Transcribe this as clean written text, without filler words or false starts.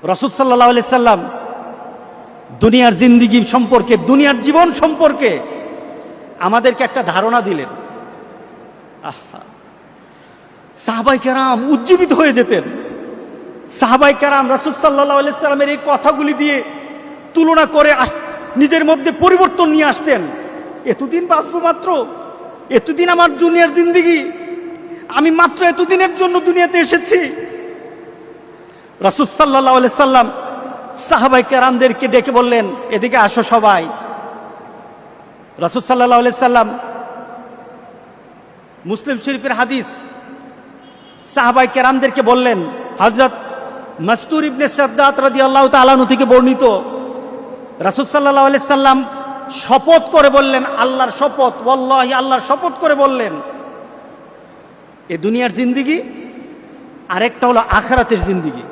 রাসূল সাল্লাল্লাহু আলাইহি সাল্লাম দুনিয়ার জিন্দেগি সম্পর্কে, দুনিয়ার জীবন সম্পর্কে আমাদেরকে একটা ধারণা দিলেন। সাহাবায়ে কেরাম উজ্জীবিত হয়ে যেতেন। সাহাবায়ে কেরাম রাসূল সাল্লাল্লাহু আলাইহি সাল্লামের এই কথাগুলি দিয়ে তুলনা করে নিজের মধ্যে পরিবর্তন নিয়ে আসতেন। এতদিন বাঁচবো মাত্র, এতদিন আমার দুনিয়ার জিন্দেগি, আমি মাত্র এতদিনের জন্য দুনিয়াতে এসেছি। রাসূল সাল্লাল্লাহু আলাইহি সাল্লাম সাহাবায়ে কেরামদেরকে ডেকে বললেন, এদিকে আসো সবাই। রাসূল সাল্লাল্লাহু আলাইহি সাল্লাম, মুসলিম শরীফের হাদিস, সাহাবায়ে কেরামদেরকে বললেন, হযরত মাসতুর ইবনে সাদ্দাত রাদিয়াল্লাহু তাআলা আনহু থেকে বর্ণিত, রাসূল সাল্লাল্লাহু আলাইহি সাল্লাম শপথ করে বললেন, আল্লাহর শপথ, ওয়াল্লাহি আল্লাহর শপথ করে বললেন, এ দুনিয়ার জিন্দেগি, আরেকটা হলো আখিরাতের জিন্দেগি।